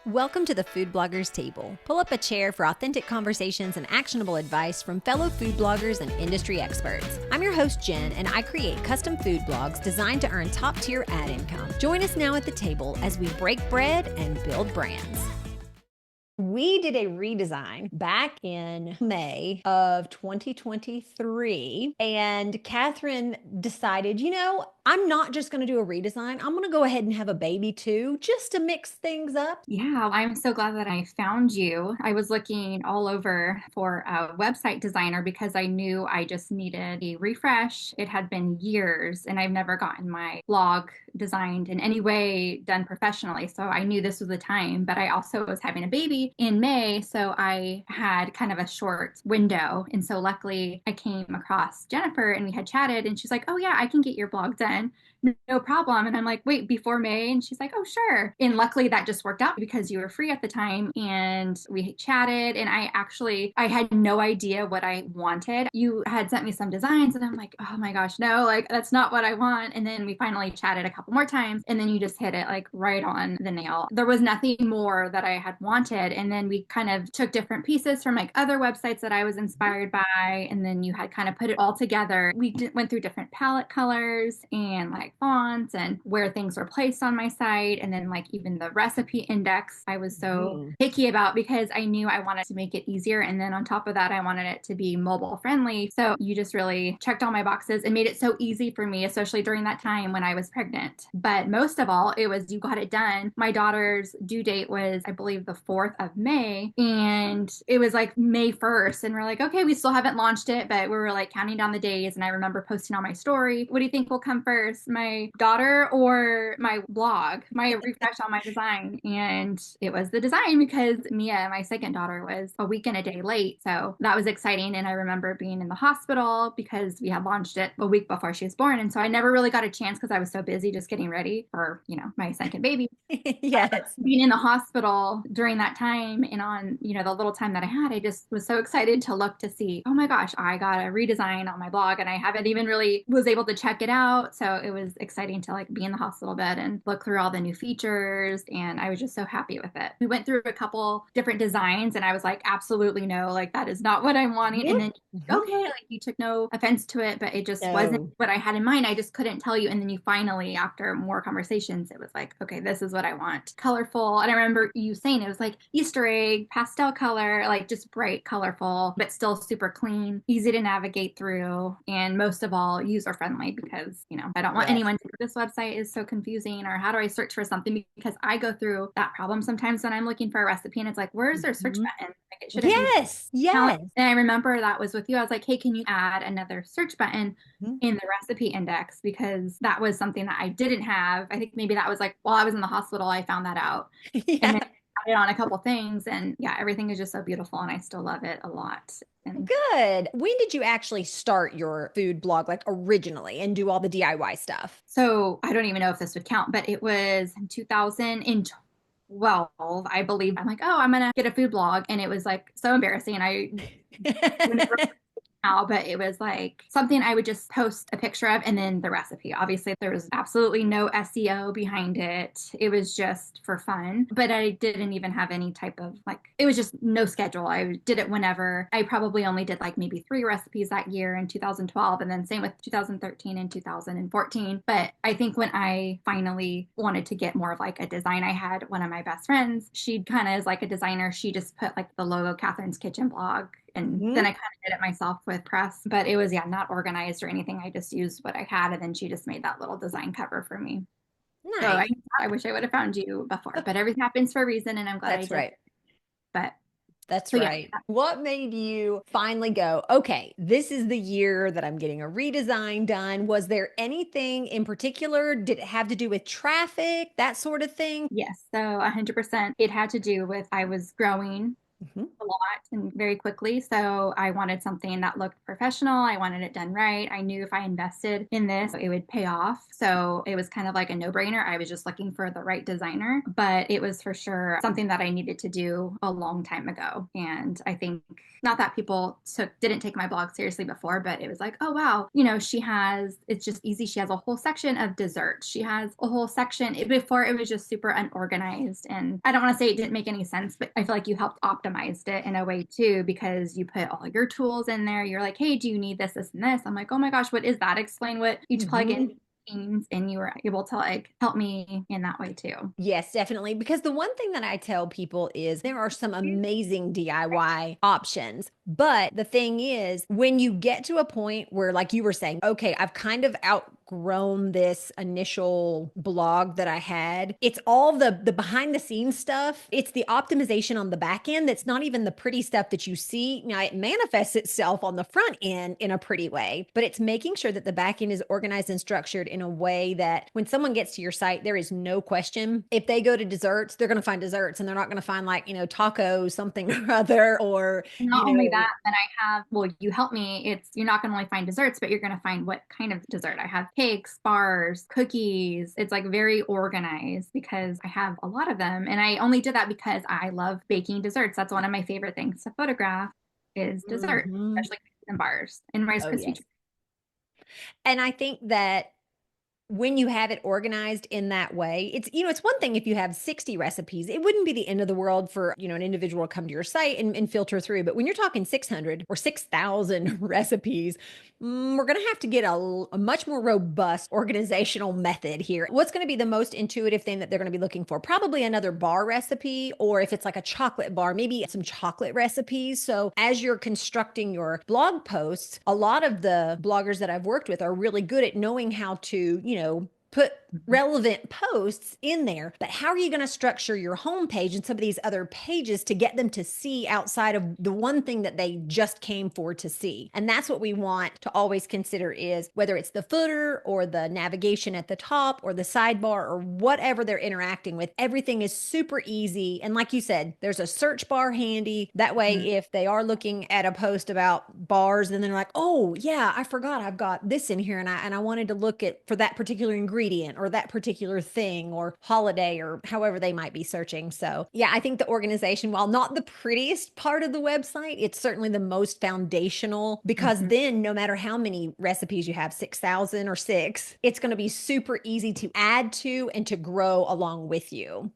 Welcome to the Food Bloggers Table. Pull up a chair for authentic conversations and actionable advice from fellow food bloggers and industry experts. I'm your host, Jen, and I create custom food blogs designed to earn top-tier ad income. Join us now at the table as we break bread and build brands. We did a redesign back in May of 2023, and Kathryn decided, I'm not just going to do a redesign. I'm going to go ahead and have a baby too, just to mix things up. Yeah, I'm so glad that I found you. I was looking all over for a website designer because I knew I just needed a refresh. It had been years and I've never gotten my blog designed in any way done professionally. So I knew this was the time, but I also was having a baby in May. So I had kind of a short window. And so luckily I came across Jennifer and we had chatted and she's like, oh yeah, I can get your blog done. No problem. And I'm like, wait, before May? And she's like, oh, sure. And luckily that just worked out because you were free at the time and we chatted. And I had no idea what I wanted. You had sent me some designs and I'm like, oh my gosh, no, like that's not what I want. And then we finally chatted a couple more times and then you just hit it like right on the nail. There was nothing more that I had wanted. And then we kind of took different pieces from like other websites that I was inspired by. And then you had kind of put it all together. Went through different palette colors and like fonts and where things were placed on my site. And then like even the recipe index, I was so picky about because I knew I wanted to make it easier. And then on top of that, I wanted it to be mobile friendly. So you just really checked all my boxes and made it so easy for me, especially during that time when I was pregnant. But most of all, it was you got it done. My daughter's due date was, I believe, the 4th of May. And it was like May 1st. And we're like, okay, we still haven't launched it, but we were like counting down the days. And I remember posting on my story, what do you think will come first? My daughter or my blog, my refresh on my design. And it was the design because Mia, my second daughter, was a week and a day late. So that was exciting. And I remember being in the hospital because we had launched it a week before she was born. And so I never really got a chance because I was so busy just getting ready for, my second baby. Yes. Being in the hospital during that time and on, the little time that I had, I just was so excited to look to see, oh my gosh, I got a redesign on my blog and I haven't even really was able to check it out. So it was exciting to like be in the hospital bed and look through all the new features. And I was just so happy with it. We went through a couple different designs and I was like, absolutely no, like that is not what I'm wanting. And then, okay, like you took no offense to it, but it just wasn't what I had in mind. I just couldn't tell you. And then you finally, after more conversations, it was like, okay, this is what I want. Colorful. And I remember you saying it was like Easter egg, pastel color, like just bright, colorful, but still super clean, easy to navigate through. And most of all, user friendly because, I don't want anyone to, this website is so confusing or how do I search for something? Because I go through that problem sometimes when I'm looking for a recipe and it's like, where's their search button? Like it shouldn't be. Yes. And I remember that was with you. I was like, hey, can you add another search button in the recipe index? Because that was something that I didn't have. I think maybe that was like while I was in the hospital, I found that out. And then I added on a couple things and yeah, everything is just so beautiful and I still love it a lot. And Good. When did you actually start your food blog, like originally, and do all the DIY stuff? so I don't even know if this would count, but it was in 2012, I believe. I'm like, oh, I'm going to get a food blog. And it was like so embarrassing. I now, but it was like something I would just post a picture of and then the recipe. Obviously, there was absolutely no SEO behind it. It was just for fun, but I didn't even have any type of it was just no schedule. I did it whenever. I probably only did like maybe 3 recipes that year in 2012, and then same with 2013 and 2014. But I think when I finally wanted to get more of like a design, I had one of my best friends. She kind of is like a designer. She just put like the logo Kathryn's Kitchen blog and then I kind of did it myself with press, but it was, not organized or anything. I just used what I had. And then she just made that little design cover for me. Nice. So I wish I would have found you before, but everything happens for a reason. And I'm glad That's I did. right. But That's so, right. What made you finally go, okay, this is the year that I'm getting a redesign done? Was there anything in particular? Did it have to do with traffic, that sort of thing? Yes. So 100%. It had to do with I was growing Mhm. a lot and very quickly. So I wanted something that looked professional. I wanted it done right. I knew if I invested in this, it would pay off. So it was kind of like a no-brainer. I was just looking for the right designer, but it was for sure something that I needed to do a long time ago. And I think not that people didn't take my blog seriously before, but it was like, oh wow, it's just easy. She has a whole section of desserts. She has a whole section. Before it was just super unorganized. And I don't want to say it didn't make any sense, but I feel like you helped optimize it in a way too, because you put all your tools in there. You're like, hey, do you need this, this, and this? I'm like, oh my gosh, what is that? Explain what each Mhm. plugin means. And you were able to like help me in that way too. Yes, definitely. Because the one thing that I tell people is there are some amazing DIY options. But the thing is, when you get to a point where, like you were saying, okay, I've kind of outgrown this initial blog that I had, it's all the behind the scenes stuff. It's the optimization on the back end that's not even the pretty stuff that you see. Now, it manifests itself on the front end in a pretty way, but it's making sure that the back end is organized and structured in a way that when someone gets to your site, there is no question. If they go to desserts, they're going to find desserts and they're not going to find like, tacos, something or other, or, you Not only know, that, then I have, well, you help me. You're not going to only find desserts, but you're going to find what kind of dessert. I have cakes, bars, cookies. It's like very organized because I have a lot of them. And I only did that because I love baking desserts. That's one of my favorite things to photograph is dessert, Mhm. especially cookies and bars and Rice Oh, Krispie yes. treats. And I think that when you have it organized in that way, it's one thing if you have 60 recipes, it wouldn't be the end of the world for, an individual to come to your site and filter through. But when you're talking 600 or 6,000 recipes, we're going to have to get a much more robust organizational method here. What's going to be the most intuitive thing that they're going to be looking for? Probably another bar recipe, or if it's like a chocolate bar, maybe some chocolate recipes. So as you're constructing your blog posts, a lot of the bloggers that I've worked with are really good at knowing how to, put relevant posts in there. But how are you going to structure your homepage and some of these other pages to get them to see outside of the one thing that they just came for to see? And that's what we want to always consider is whether it's the footer or the navigation at the top or the sidebar or whatever they're interacting with, everything is super easy. And like you said, there's a search bar handy. That way, Mhm. if they are looking at a post about bars and then they're like, oh yeah, I forgot I've got this in here and I wanted to look at for that particular ingredient or that particular thing or holiday or however they might be searching. So yeah, I think the organization, while not the prettiest part of the website, it's certainly the most foundational because Mhm. then no matter how many recipes you have, 6,000 or six, it's going to be super easy to add to and to grow along with you.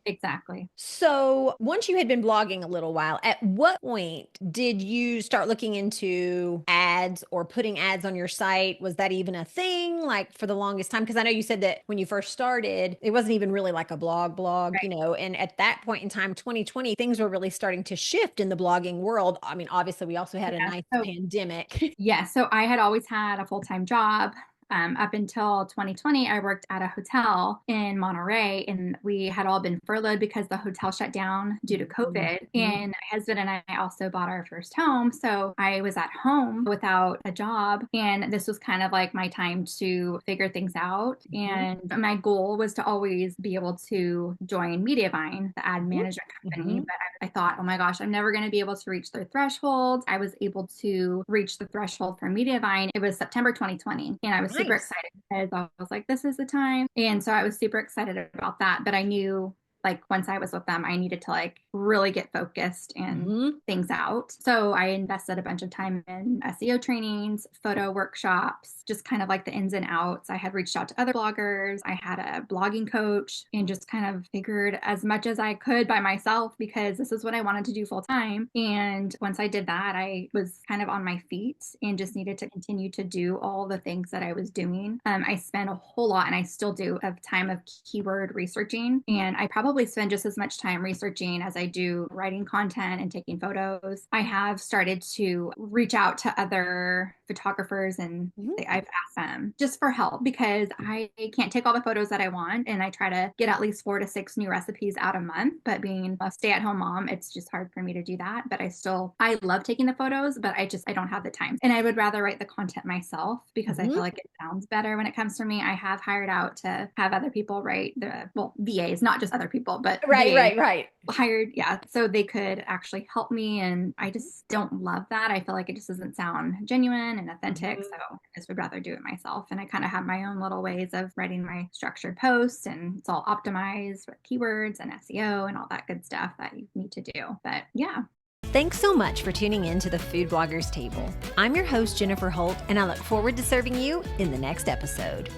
Exactly. So, once you had been blogging a little while, at what point did you start looking into ads or putting ads on your site? Was that even a thing like for the longest time? Because I know you said that when you first started, it wasn't even really like a blog, Right. and at that point in time, 2020, things were really starting to shift in the blogging world. I mean, obviously, we also had a Yeah. nice So pandemic. yeah, so I had always had a full-time job. Up until 2020, I worked at a hotel in Monterey, and we had all been furloughed because the hotel shut down due to COVID. Mhm. And my husband and I also bought our first home. So I was at home without a job. And this was kind of like my time to figure things out. Mhm. And my goal was to always be able to join Mediavine, the ad Mhm. management company. Mhm. But I thought, oh my gosh, I'm never going to be able to reach their threshold. I was able to reach the threshold for Mediavine. It was September 2020. And I was super Nice. excited because I was like, this is the time. And so I was super excited about that. But I knew like once I was with them, I needed to like really get focused and Mhm. things out. So I invested a bunch of time in SEO trainings, photo workshops, just kind of like the ins and outs. I had reached out to other bloggers. I had a blogging coach and just kind of figured as much as I could by myself because this is what I wanted to do full time. And once I did that, I was kind of on my feet and just needed to continue to do all the things that I was doing. I spent a whole lot, and I still do, of time of keyword researching. And I probably spend just as much time researching as I do writing content and taking photos. I have started to reach out to other photographers and Mhm. I've asked them just for help because I can't take all the photos that I want. And I try to get at least 4 to 6 new recipes out a month. But being a stay at home mom, it's just hard for me to do that. But I love taking the photos, but I don't have the time. And I would rather write the content myself because I feel Mhm. like it sounds better when it comes from me. I have hired out to have other people write well, VAs, not just other people, but Right, VAs right, right. hired, yeah, so they could actually help me. And I just don't love that. I feel like it just doesn't sound genuine and authentic. So I just would rather do it myself. And I kind of have my own little ways of writing my structured posts, and it's all optimized with keywords and SEO and all that good stuff that you need to do. But yeah. Thanks so much for tuning in to the Food Bloggers Table. I'm your host, Jennifer Holt, and I look forward to serving you in the next episode.